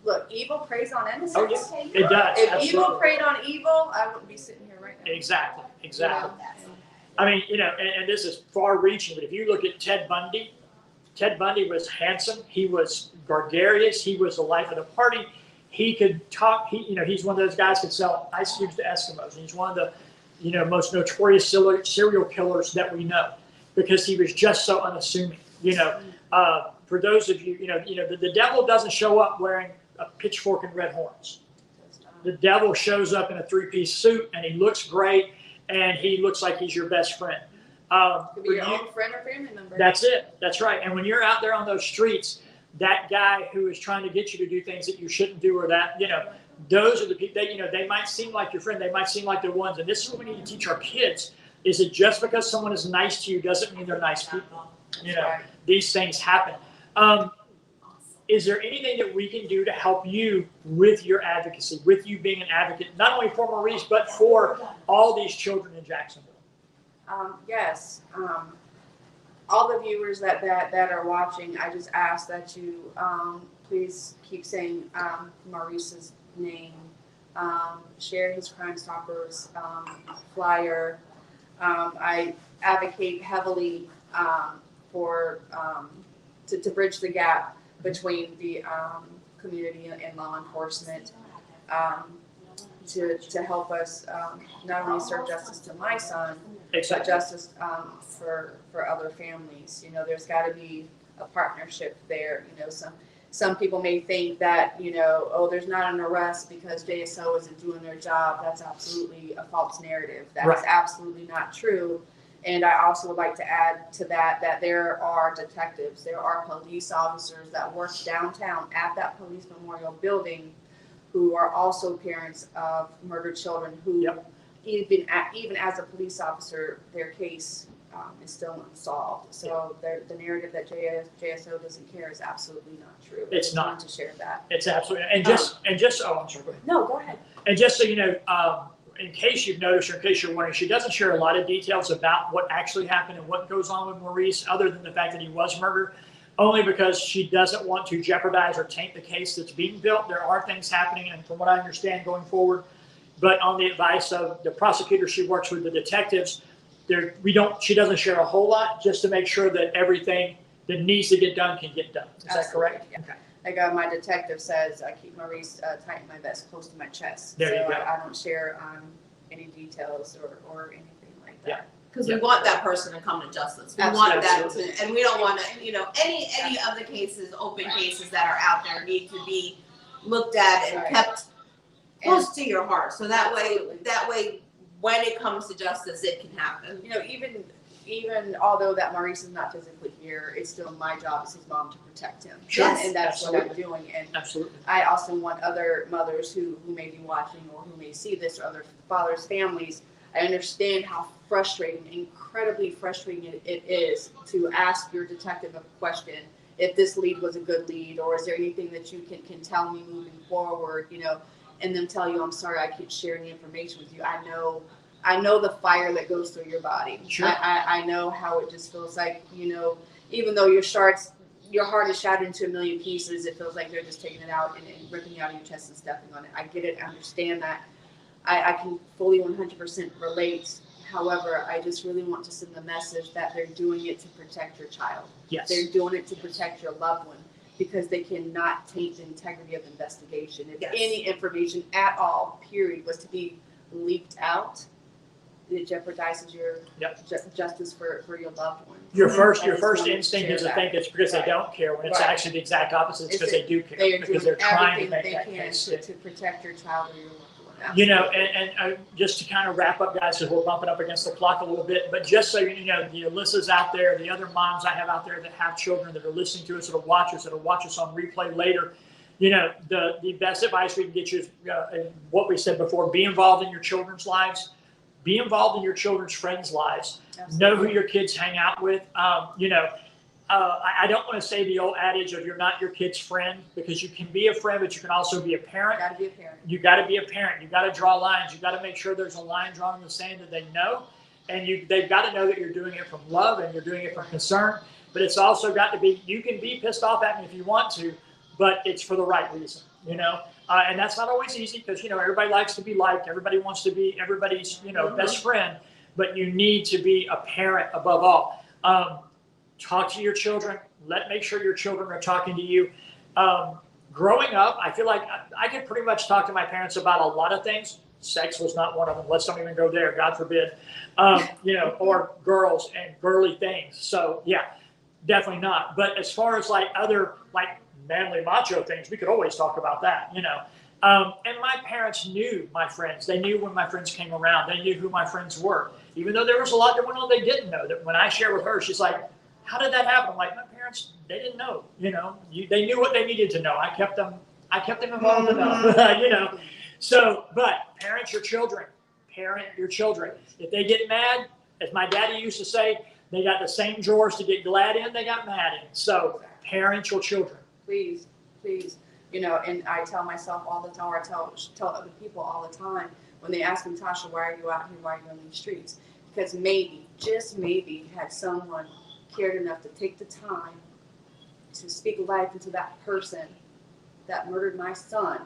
Look, evil preys on innocence. Oh, yes, it does. If absolutely. evil preyed on evil, I wouldn't be sitting here right now. Exactly. I mean, and this is far-reaching, but if you look at Ted Bundy was handsome. He was gregarious. He was the life of the party. He could talk. He's one of those guys who could sell ice cubes to Eskimos. And he's one of the, most notorious serial killers that we know, because he was just so unassuming. For those of you, the devil doesn't show up wearing a pitchfork and red horns. The devil shows up in a three-piece suit, and he looks great, and he looks like he's your best friend. Could be your own friend or family member. That's it. That's right. And when you're out there on those streets, that guy who is trying to get you to do things that you shouldn't do, or that, those are the people that, they might seem like your friend. They might seem like the ones. And this is what we need to teach our kids, is that just because someone is nice to you doesn't mean they're nice people. These things happen. Is there anything that we can do to help you with your advocacy, with you being an advocate, not only for Maurice, but for all these children in Jacksonville? Yes. All the viewers that are watching, I just ask that you please keep saying Maurice's name, share his Crime Stoppers flyer. I advocate heavily for to bridge the gap between the community and law enforcement, to help us not only serve justice to my son, but justice for other families. There's got to be a partnership there. Some people may think that, there's not an arrest because JSO isn't doing their job. That's absolutely a false narrative. That is absolutely not true. And I also would like to add to that there are detectives, there are police officers that work downtown at that police memorial building who are also parents of murdered children who, even as a police officer, their case is still unsolved. So the narrative that JSO doesn't care is absolutely not true. It's not. I wanted to share that. It's absolutely, and just oh, I'm sorry. Go ahead. No, go ahead. And just so you know, in case you've noticed or in case you're wondering, she doesn't share a lot of details about what actually happened and what goes on with Maurice, other than the fact that he was murdered, only because she doesn't want to jeopardize or taint the case that's being built. There are things happening, and from what I understand, going forward, but on the advice of the prosecutor she works with, the detectives, she doesn't share a whole lot, just to make sure that everything that needs to get done can get done. Is that correct? Yeah. Okay. Like my detective says, I keep Maurice tight in my vest, close to my chest. There you so go. I don't share any details or anything like that. Yeah. Because we want that person to come to justice. We want that to, and we don't want to, any of the cases, open cases that are out there need to be looked at and kept close to your heart. So that way, when it comes to justice, it can happen. Even although that Maurice is not physically here, it's still my job as his mom to protect him. Sure. And that's what I'm doing. And Absolutely. I also want other mothers who may be watching or who may see this, or other fathers' families. I understand how frustrating, incredibly frustrating it is to ask your detective a question. If this lead was a good lead, or is there anything that you can tell me moving forward, and them tell you, I'm sorry, I can't share any information with you. I know the fire that goes through your body. Sure. I know how it just feels like, even though your heart is shattered into a million pieces, it feels like they're just taking it out and ripping it out of your chest and stepping on it. I get it. I understand that. I can fully 100% relate. However, I just really want to send the message that they're doing it to protect your child. Yes. They're doing it to protect your loved one, because they cannot taint the integrity of the investigation. If any information at all, period, was to be leaked out, it jeopardizes your justice for your loved ones. Your first instinct is to think it's because they don't care, when it's actually the exact opposite. It's because they do care, because they're trying to make that case stick. To protect your child or your loved one. And just to kind of wrap up, guys, because we're bumping up against the clock a little bit, but just so you know, the Alyssa's out there, the other moms I have out there that have children that are listening to us, that'll watch us on replay later, the best advice we can get you is what we said before: be involved in your children's lives. Be involved in your children's friends' lives. Absolutely. Know who your kids hang out with. I don't want to say the old adage of you're not your kid's friend, because you can be a friend, but you can also be a parent. You got to be a parent. You got to be a parent. You got to draw lines. You got to make sure there's a line drawn in the sand that they know, and they've got to know that you're doing it from love and you're doing it from concern. But it's also got to be, you can be pissed off at me if you want to, but it's for the right reason, and that's not always easy, because, everybody likes to be liked. Everybody wants to be everybody's, best friend, but you need to be a parent above all. Talk to your children. Make sure your children are talking to you. Growing up, I feel like I could pretty much talk to my parents about a lot of things. Sex was not one of them. Let's not even go there, God forbid. Or girls and girly things. So yeah, definitely not. But as far as other manly macho things, we could always talk about that, and my parents knew my friends. They knew when my friends came around. They knew who my friends were. Even though there was a lot that went on they didn't know. That when I share with her, she's like, how did that happen? I'm like, my parents, they didn't know. They knew what they needed to know. I kept them involved enough. So, but parent your children. Parent your children. If they get mad, as my daddy used to say, they got the same drawers to get glad in, they got mad in. So parent your children. Please. And I tell myself all the time, or I tell other people all the time, when they ask me, Tasha, why are you out here? Why are you on these streets? Because maybe, just maybe, had someone cared enough to take the time to speak life into that person that murdered my son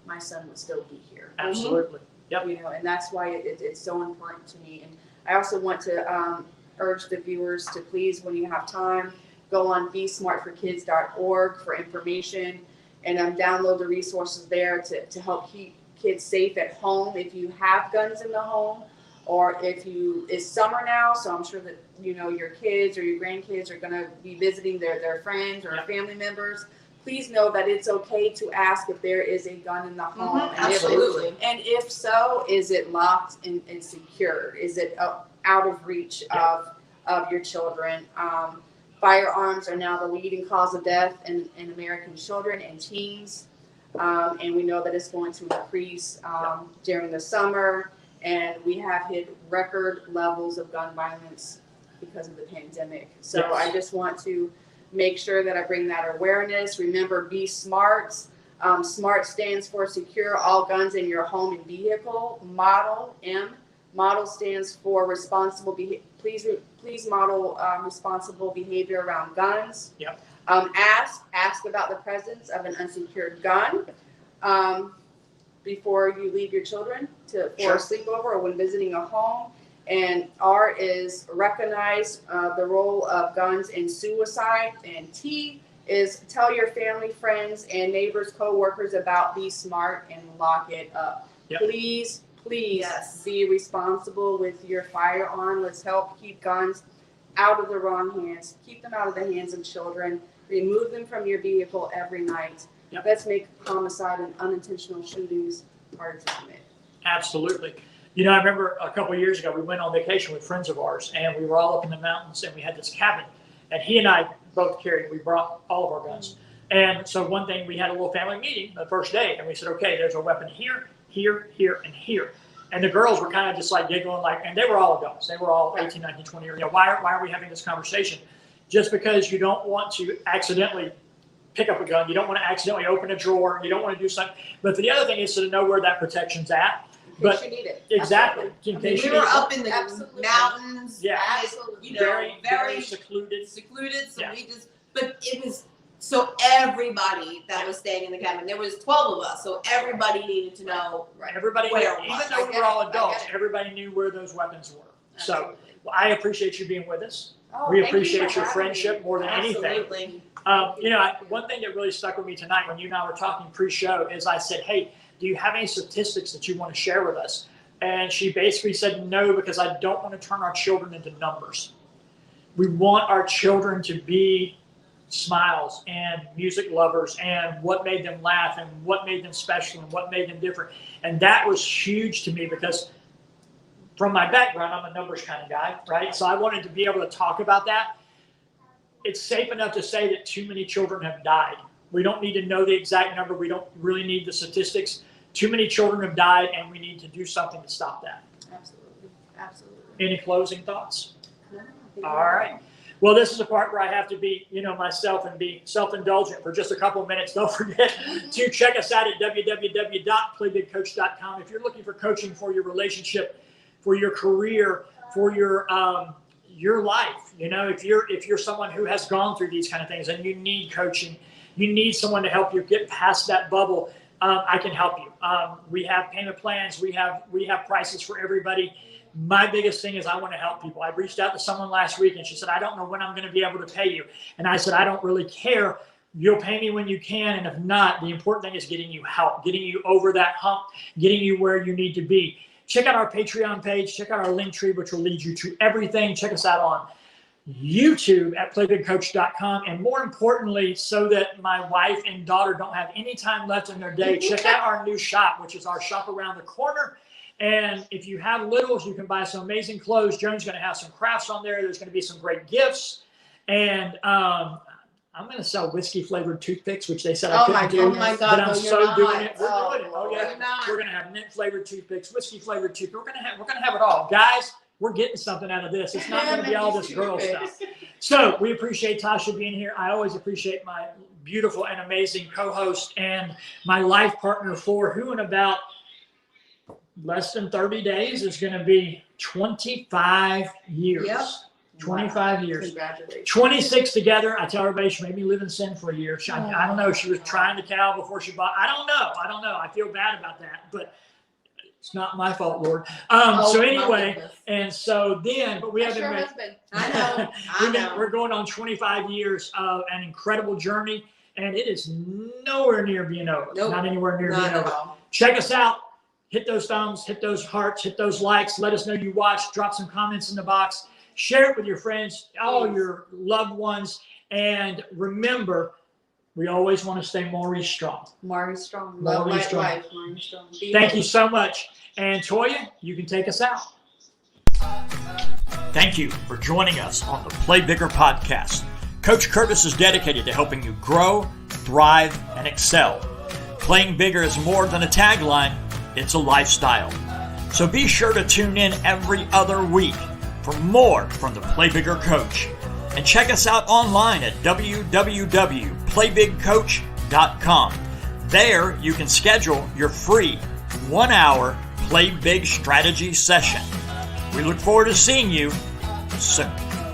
would still be here. Absolutely. Yep. And that's why it's so important to me. And I also want to urge the viewers to please, when you have time, go on besmartforkids.org for information, and download the resources there to help keep kids safe at home if you have guns in the home, or it's summer now, so I'm sure that your kids or your grandkids are going to be visiting their friends or family members. Please know that it's okay to ask if there is a gun in the home. Absolutely. And if so, is it locked and secured? Is it out of reach of your children? Firearms are now the leading cause of death in American children and teens. And we know that it's going to increase during the summer. And we have hit record levels of gun violence because of the pandemic. So Yes. I just want to make sure that I bring that awareness. Remember, be smart. SMART stands for Secure All Guns in Your Home and Vehicle. Model, M. Model stands for responsible please model responsible behavior around guns. Yep. Ask about the presence of an unsecured gun before you leave your children for Sure. a sleepover or when visiting a home. And R is recognize the role of guns in suicide. And T is tell your family, friends, and neighbors, co-workers about Be Smart and lock it up. Yep. Please Yes. be responsible with your firearm. Let's help keep guns out of the wrong hands. Keep them out of the hands of children. Remove them from your vehicle every night. Yep. Let's make homicide and unintentional shootings harder to commit. Absolutely. You know, I remember a couple of years ago, we went on vacation with friends of ours, and we were all up in the mountains, and we had this cabin. And he and I both we brought all of our guns. And so one thing, we had a little family meeting the first day, and we said, okay, there's a weapon here, here, here, and here. And the girls were kind of just like giggling, and they were all adults. They were all 18, 19, 20 years old. Why are we having this conversation? Just because you don't want to accidentally pick up a gun, you don't want to accidentally open a drawer, you don't want to do something. But the other thing is to know where that protection's at. In case But you need it. exactly. Absolutely. In case We you were need it. up in the Absolutely. mountains. Yeah. Absolutely. You know, very very secluded. secluded. So Yeah. but it was, so everybody that was staying in the cabin, there was 12 of us, so everybody needed to know. Right. Everybody knew, Where? even I though we get were all it. I adults, get it. everybody knew where those weapons were. So Absolutely. well, I appreciate you being with us. Oh, We thank you appreciate for your having friendship me. more than anything. Absolutely. You know, one thing that really stuck with me tonight when you and I were talking pre-show is I said, hey, do you have any statistics that you want to share with us? And she basically said no, because I don't want to turn our children into numbers. We want our children to be smiles and music lovers and what made them laugh and what made them special and what made them different. And that was huge to me because from my background, I'm a numbers kind of guy, right? So I wanted to be able to talk about that. It's safe enough to say that too many children have died. We don't need to know the exact number. We don't really need the statistics. Too many children have died, and we need to do something to stop that. Absolutely. Absolutely. Any closing thoughts? No, I think All you're right. Well, this is the part where I have to be, myself and be self-indulgent for just a couple of minutes. Don't forget to check us out at www.playbigcoach.com. If you're looking for coaching for your relationship, for your career, for your life, if you're someone who has gone through these kind of things and you need coaching, you need someone to help you get past that bubble. I can help you. We have payment plans. We have prices for everybody. My biggest thing is I want to help people. I reached out to someone last week and she said, I don't know when I'm going to be able to pay you. And I said, I don't really care. You'll pay me when you can. And if not, the important thing is getting you help, getting you over that hump, getting you where you need to be. Check out our Patreon page. Check out our link tree, which will lead you to everything. Check us out on YouTube at playbigcoach.com. And more importantly, so that my wife and daughter don't have any time left in their day, check out our new shop, which is our shop around the corner. And if you have littles, you can buy some amazing clothes. Joan's going to have some crafts on there. There's going to be some great gifts. And I'm going to sell whiskey-flavored toothpicks, which they said I couldn't do. Oh my God, But I'm no, so you're doing not. it. We're doing it. Oh, yeah. You're not. We're going to have mint-flavored toothpicks, whiskey-flavored toothpicks. We're going to have it all. Guys, we're getting something out of this. It's not going to be all this girl stuff. So we appreciate Tasha being here. I always appreciate my beautiful and amazing co-host and my life partner for who in about less than 30 days is going to be 25 years. Yep. 25 years. Congratulations. 26 together. I tell everybody she made me live in sin for a year. I don't know. She was trying the cow before she bought. I don't know. I feel bad about that, but it's not my fault, Lord. So my anyway, goodness. and so then, but we That's haven't your made. husband. I know. We're going on 25 years of an incredible journey, and it is nowhere near being over. Nope. Not anywhere near Not being at over. all. Check us out. Hit those thumbs, hit those hearts, hit those likes. Let us know you watched. Drop some comments in the box. Share it with your friends, all your loved ones. And remember, we always want to stay Maurice strong. Maurice Strong. Maurice Love my Strong. life. Maurice Strong. Be Thank you healthy. so much. And Toya, you can take us out. Thank you for joining us on the Play Bigger podcast. Coach Curtis is dedicated to helping you grow, thrive, and excel. Playing bigger is more than a tagline, it's a lifestyle. So be sure to tune in every other week for more from the Play Bigger Coach. And check us out online at www.playbigcoach.com. There you can schedule your free 1-hour Play Big strategy session. We look forward to seeing you soon.